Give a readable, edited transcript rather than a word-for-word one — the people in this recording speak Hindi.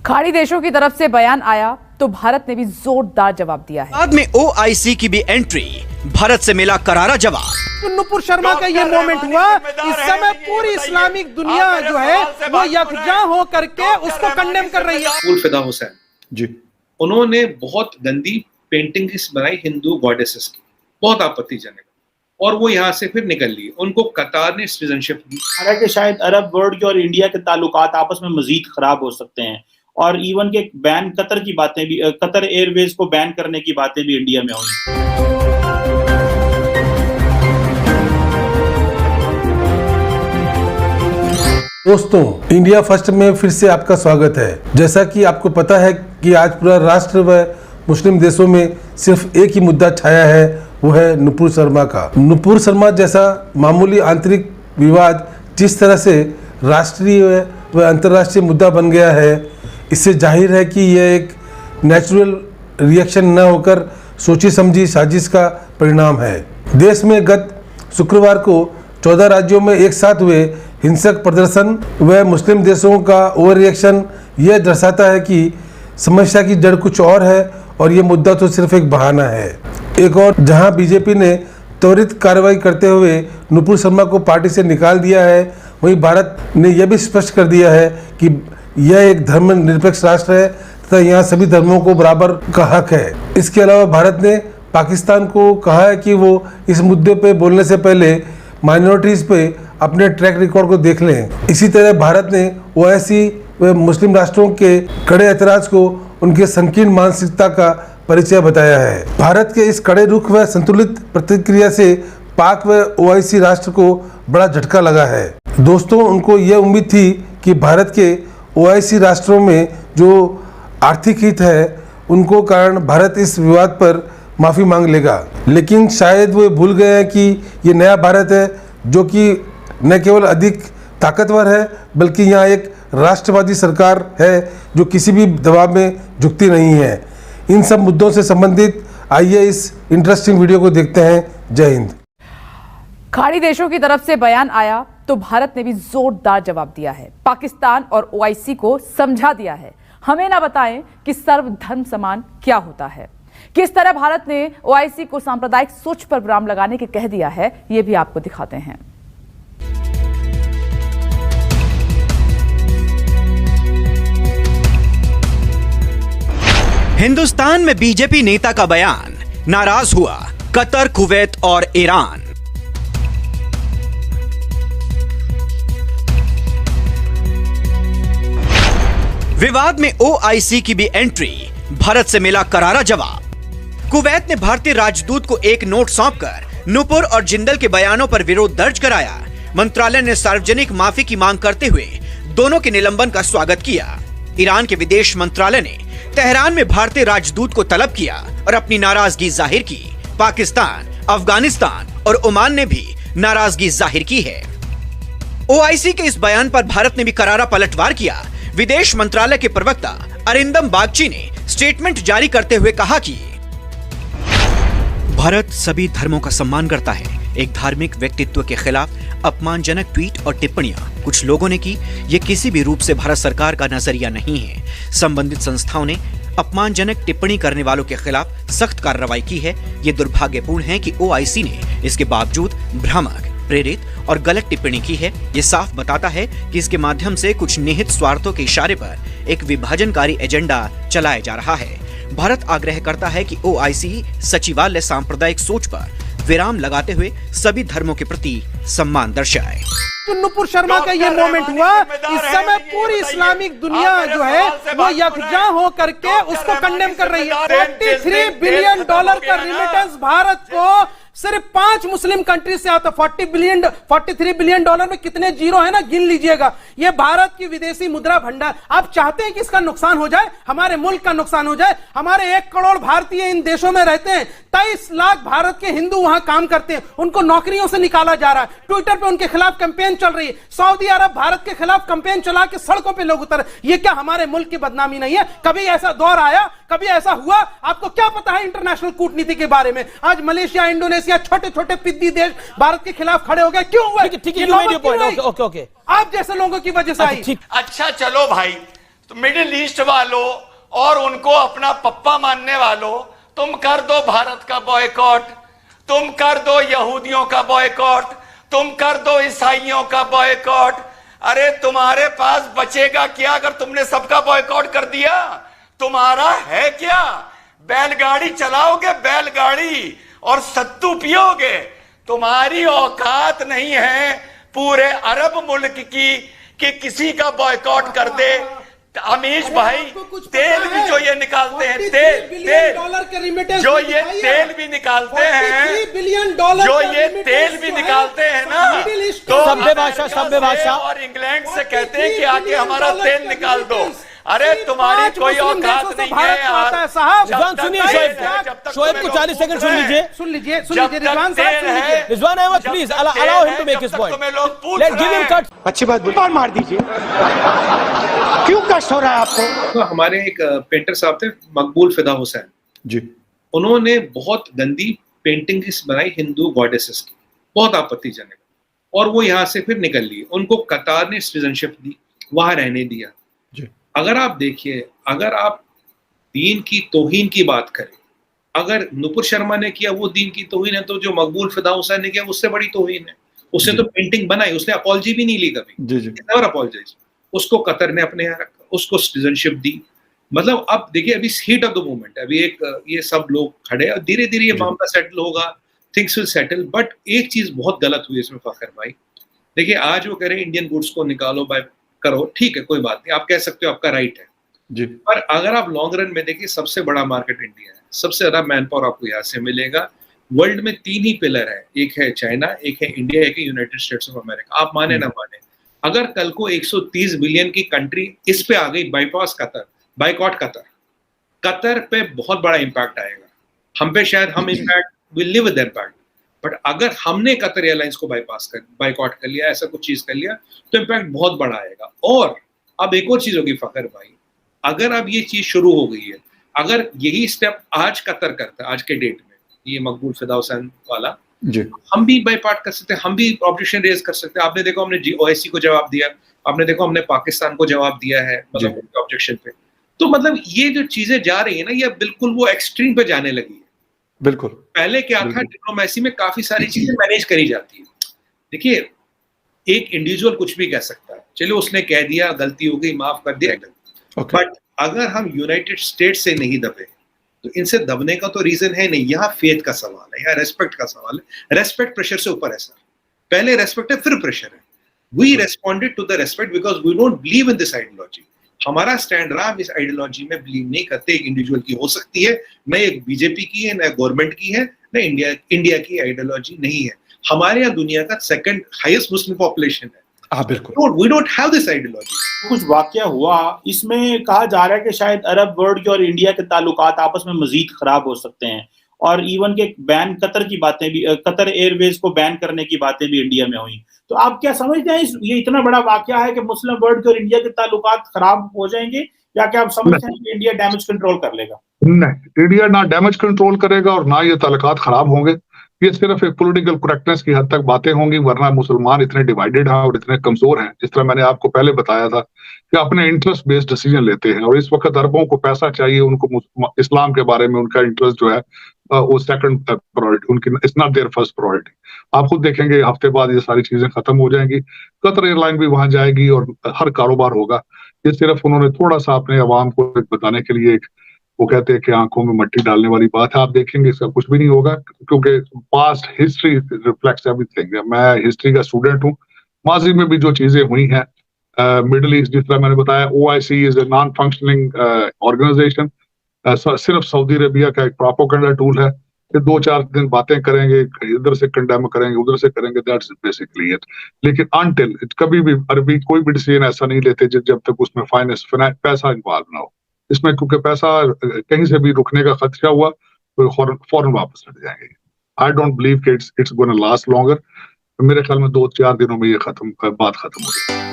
खाड़ी देशों की तरफ से बयान आया तो भारत ने भी जोरदार जवाब दिया है। बाद में ओआईसी की भी एंट्री, भारत से मिला करारा जवाब। तो नुपुर शर्मा का ये मोमेंट हुआ, इस समय पूरी इस्लामिक दुनिया जो है वो यकजा हो करके उसको कंडेम कर रही है। फूल फिदा हुसैन जी, उन्होंने बहुत गंदी पेंटिंग बनाई हिंदू गॉडेसेस की, बहुत आपत्तिजनक, और वो यहाँ से फिर निकल लिए। उनको कतार ने सिटीजनशिप दी। हालांकि शायद अरब वर्ल्ड के और इंडिया के ताल्लुकात आपस में मजीद खराब हो सकते हैं, और इवन के बैन कतर की बातें भी, कतर एयरवेज को बैन करने की बातें भी इंडिया में हुई। दोस्तों, इंडिया फर्स्ट में फिर से आपका स्वागत है। जैसा कि आपको पता है कि आज पूरा राष्ट्र व मुस्लिम देशों में सिर्फ एक ही मुद्दा छाया है, वो है नुपुर शर्मा का। नुपुर शर्मा जैसा मामूली आंतरिक विवाद जिस तरह से राष्ट्रीय व अंतर्राष्ट्रीय मुद्दा बन गया है, इससे जाहिर है कि यह एक नेचुरल रिएक्शन न होकर सोची समझी साजिश का परिणाम है। देश में गत शुक्रवार को 14 राज्यों में एक साथ हुए हिंसक प्रदर्शन व मुस्लिम देशों का ओवर रिएक्शन यह दर्शाता है कि समस्या की जड़ कुछ और है और ये मुद्दा तो सिर्फ एक बहाना है। एक और जहां बीजेपी ने त्वरित कार्रवाई करते हुए नुपुर शर्मा को पार्टी से निकाल दिया है, वहीं भारत ने यह भी स्पष्ट कर दिया है कि यह एक धर्मनिरपेक्ष राष्ट्र है तथा यहाँ सभी धर्मों को बराबर का हक है। इसके अलावा भारत ने पाकिस्तान को कहा है कि वो इस मुद्दे पे बोलने से पहले माइनॉरिटीज़ पे अपने ट्रैक रिकॉर्ड को देख लें। इसी तरह भारत ने ओआईसी व मुस्लिम राष्ट्रों के कड़े ऐतराज़ को उनके संकीर्ण मानसिकता का परिचय बताया है। भारत के इस कड़े रुख व संतुलित प्रतिक्रिया से पाक व ओआईसी राष्ट्र को बड़ा झटका लगा है। दोस्तों, उनको यह उम्मीद थी कि भारत के ओआईसी राष्ट्रों में जो आर्थिक हित है उनको कारण भारत इस विवाद पर माफ़ी मांग लेगा, लेकिन शायद वो भूल गए हैं कि ये नया भारत है जो कि न केवल अधिक ताकतवर है बल्कि यहाँ एक राष्ट्रवादी सरकार है जो किसी भी दबाव में झुकती नहीं है। इन सब मुद्दों से संबंधित आइए इस इंटरेस्टिंग वीडियो को देखते हैं। जय हिंद। खाड़ी देशों की तरफ से बयान आया तो भारत ने भी जोरदार जवाब दिया है। पाकिस्तान और ओआईसी को समझा दिया है, हमें ना बताएं कि सर्वधर्म समान क्या होता है। किस तरह भारत ने ओआईसी को सांप्रदायिक सोच पर विराम लगाने के कह दिया है, ये भी आपको दिखाते हैं। हिंदुस्तान में बीजेपी नेता का बयान, नाराज हुआ कतर, कुवैत और ईरान। विवाद में ओआईसी की भी एंट्री, भारत से मिला करारा जवाब। कुवैत ने भारतीय राजदूत को एक नोट सौंपकर नुपुर और जिंदल के बयानों पर विरोध दर्ज कराया। मंत्रालय ने सार्वजनिक माफी की मांग करते हुए दोनों के निलंबन का स्वागत किया। ईरान के विदेश मंत्रालय ने तेहरान में भारतीय राजदूत को तलब किया और अपनी नाराजगी जाहिर की। पाकिस्तान, अफगानिस्तान और ओमान ने भी नाराजगी जाहिर की है। ओआईसी के इस बयान पर भारत ने भी करारा पलटवार किया। विदेश मंत्रालय के प्रवक्ता अरिंदम बागची ने स्टेटमेंट जारी करते हुए कहा कि भारत सभी धर्मों का सम्मान करता है। एक धार्मिक व्यक्तित्व के खिलाफ अपमानजनक ट्वीट और टिप्पणियां कुछ लोगों ने की, ये किसी भी रूप से भारत सरकार का नजरिया नहीं है। संबंधित संस्थाओं ने अपमानजनक टिप्पणी करने वालों के खिलाफ सख्त कार्रवाई की है। ये दुर्भाग्यपूर्ण है कि ओआईसी ने इसके बावजूद भ्रामक, प्रेरित और गलत टिप्पणी की है। ये साफ बताता है कि इसके माध्यम से कुछ निहित स्वार्थों के इशारे पर एक विभाजनकारी एजेंडा चलाया जा रहा है। भारत आग्रह करता है कि ओआईसी सचिवालय सांप्रदायिक सोच पर विराम लगाते हुए सभी धर्मों के प्रति सम्मान दर्शाए। तो नुपुर शर्मा का ये मोमेंट हुआ, इस समय पूरी इस्लामिक दुनिया जो है वो यकजा हो करके उसको कंडेम कर रही है। $43 बिलियन का रिमिटेंस भारत को सिर्फ 5 मुस्लिम कंट्री से आता। 43 बिलियन डॉलर में कितने जीरो है ना, गिन लीजिएगा। ये भारत की विदेशी मुद्रा भंडार। आप चाहते हैं कि इसका नुकसान हो जाए, हमारे मुल्क का नुकसान हो जाए। हमारे 1 करोड़ भारतीय इन देशों में रहते हैं, 23 लाख भारत के हिंदू वहां काम करते हैं, उनको नौकरियों से निकाला जा रहा है। ट्विटर पे उनके खिलाफ कैंपेन चल रही है। सऊदी अरब भारत के खिलाफ कैंपेन चला के सड़कों पे लोग उतर। ये क्या हमारे मुल्क की बदनामी नहीं है? कभी ऐसा दौर आया, कभी ऐसा हुआ? आपको क्या पता है इंटरनेशनल कूटनीति के बारे में? आज मलेशिया, इंडोनेशिया, छोटे छोटे पिद्दी देश भारत के खिलाफ खड़े हो गए। क्यों हुआ? ठीक है, ओके। आप जैसे लोगों की वजह से आई। अच्छा चलो भाई, तो मिडिल ईस्ट वालों और उनको अपना पप्पा मानने वालों, तुम कर दो भारत का बॉयकॉट, तुम कर दो यहूदियों का बॉयकॉट, तुम कर दो ईसाइयों का बॉयकॉट। अरे तुम्हारे पास बचेगा क्या अगर तुमने सबका बॉयकॉट कर दिया? तुम्हारा है क्या? बैलगाड़ी चलाओगे, बैलगाड़ी, और सत्तू पियोगे। तुम्हारी औकात नहीं है पूरे अरब मुल्क की कि किसी का बॉयकॉट कर दे। अमीश भाई, तेल भी जो ये निकालते हैं, तेल जो ये तेल भी निकालते हैं, जो ये तेल भी निकालते हैं ना, तो सभ्य भाषा और इंग्लैंड से कहते हैं कि आके हमारा तेल निकाल दो। अरे तुम्हारी कोई औकात नहीं है यार। सुनिए शोएब को 40 सेकंड सुन लीजिए रिजवान साहब, Rizwan Ahmad please allow him to make his point. Let's give him cut. अच्छी बात बोली और मार दीजिए। क्यों कष्ट हो रहा है आपको? तो हमारे एक पेंटर साहब थे, मकबूल फिदा हुसैन जी, उन्होंने बहुत गंदी पेंटिंग्स बनाई हिंदू गॉडेसेस की, बहुत आपत्तिजनक, और वो यहाँ से फिर निकल लिए। उनको कतार ने सिटीजनशिप दी, वहां रहने दिया जी। अगर आप देखिए, अगर आप दीन की तौहीन की बात करें, अगर नुपुर शर्मा ने किया वो दीन की तौहीन है, तो जो मकबूल फिदा हुसैन ने किया उससे बड़ी तौहीन है। उसने तो पेंटिंग बनाई, उसने अपॉलजी भी नहीं ली कभी, नेवर अपॉलजाइज। उसको कतर ने अपने यहाँ रखा, उसको सिटीजनशिप दी। मतलब अब देखिए, अभी हीट ऑफ द मोमेंट, अभी एक ये सब लोग खड़े और धीरे धीरे ये मामला सेटल होगा, थिंग्स विल सेटल। बट एक चीज बहुत गलत हुई इसमें फखर भाई। देखिए, आज वो कह रहे हैं इंडियन गुड्स को निकालो, बाय करो, ठीक है, कोई बात नहीं, आप कह सकते हो, आपका राइट है जी। पर अगर आप लॉन्ग रन में देखिए, सबसे बड़ा मार्केट इंडिया है, सबसे ज्यादा मैन पावर आपको यहाँ से मिलेगा। वर्ल्ड में 3 ही पिलर है, एक है चाइना, एक है इंडिया, एक है यूनाइटेड स्टेट्स ऑफ अमेरिका। आप माने ना माने, अगर कल को 130 बिलियन की कंट्री इस पे आ गई, bypass Qatar, boycott Qatar, Qatar पे बहुत बड़ा इंपैक्ट आएगा। हम पे शायद हम impact will live with impact, but अगर हमने कतर एयरलाइंस को बाइकॉट कर लिया, ऐसा कुछ चीज कर लिया, तो इंपैक्ट बहुत बड़ा आएगा। और अब एक और चीज होगी फखर भाई, अगर अब ये चीज शुरू हो गई है, अगर यही स्टेप आज कतर करता है, आज के डेट में, ये मकबूल फिदा हुसैन वाला जी, हम भी बाइपार्ट कर सकते हैं, हम भी ऑब्जेक्शन रेज कर सकते हैं। आपने देखो, हमने OIC को जवाब दिया, आपने देखो हमने पाकिस्तान को जवाब दिया है, मतलब ऑब्जेक्शन पे। तो मतलब ये जो चीजें जा रही है ना, ये बिल्कुल वो एक्सट्रीम पे जाने लगी है। बिल्कुल। पहले क्या था, डिप्लोमेसी में काफी सारी चीजें मैनेज करी जाती है। देखिए, एक इंडिविजुअल कुछ भी कह सकता है, चलो उसने कह दिया, गलती हो गई, माफ कर दिया, बट अगर हम यूनाइटेड स्टेट्स से नहीं दबे, तो इनसे दबने का तो रीजन है नहीं। यहाँ फेथ का सवाल है, यहाँ रेस्पेक्ट का सवाल है। रेस्पेक्ट प्रेशर से ऊपर है सर, पहले रेस्पेक्ट है, फिर प्रेशर है। We responded to the respect because we don't believe in this ideology. हमारा स्टैंड रहा, हम इस आइडियोलॉजी में बिलीव नहीं करते। एक इंडिविजुअल की हो सकती है, न एक बीजेपी की है, न गवर्नमेंट की है, न इंडिया की आइडियोलॉजी नहीं है। हमारे यहाँ दुनिया का सेकंड हाईएस्ट मुस्लिम पॉपुलेशन है। बिल्कुल। We don't have this ideology. कुछ वाकया हुआ, इसमें कहा जा रहा है कि शायद अरब वर्ल्ड के और इंडिया के ताल्लुकात आपस में मजीद खराब हो सकते हैं, और इवन के बैन कतर की बातें भी, कतर एयरवेज को बैन करने की बातें भी इंडिया में हुई। तो आप क्या समझते हैं, ये इतना बड़ा वाकया है कि मुस्लिम वर्ल्ड के और इंडिया के ताल्लुकात खराब हो जाएंगे, या क्या आप समझते हैं कि इंडिया डैमेज कंट्रोल कर लेगा? नहीं, इंडिया ना डैमेज कंट्रोल करेगा और ना ये ताल्लुकात खराब होंगे। ये सिर्फ एक पॉलिटिकल करेक्टनेस की हद तक बातें होंगी, वरना मुसलमान इतने डिवाइडेड हैं और इतने कमजोर हैं। जिस तरह मैंने आपको पहले बताया था कि अपने इंटरेस्ट बेस्ड डिसीजन लेते हैं, और इस वक्त अरबों को पैसा चाहिए, उनको इस्लाम के बारे में उनका इंटरेस्ट जो है वो सेकंड प्रायोरिटी उनकी, it's not their first priority. आप खुद देखेंगे हफ्ते बाद ये सारी चीजें खत्म हो जाएंगी, कतर एयरलाइन भी वहां जाएगी और हर कारोबार होगा। ये सिर्फ उन्होंने थोड़ा सा अपने अवाम को बताने के लिए, वो कहते हैं कि आंखों में मट्टी डालने वाली बात है। आप देखेंगे इसका कुछ भी नहीं होगा, क्योंकि पास्ट हिस्ट्री रिफ्लेक्ट्स एवरीथिंग। मैं हिस्ट्री का स्टूडेंट हूँ। माजी में भी जो चीजें हुई हैं, मिडिल ईस्ट, जिस तरह मैंने बताया, OIC is a non functioning organisation, सिर्फ सऊदी अरेबिया का एक प्रोपेगेंडा टूल है कि 2-4 दिन बातें करेंगे, इधर से कंडेम करेंगे, उधर से करेंगे, दैट्स बेसिकली इट। लेकिन अनटिल कभी भी अरबी कोई भी डिसीजन ऐसा नहीं लेते जब तक उसमें पैसा इन्वॉल्व ना हो। इसमें क्योंकि पैसा कहीं से भी रुकने का खदशा हुआ तो फौरन वापस हट जाएंगे। आई डोंट बिलीव कि इट्स गोना लास्ट लॉन्गर। मेरे ख्याल में 2-4 दिनों में ये बात खत्म हो जाएगी।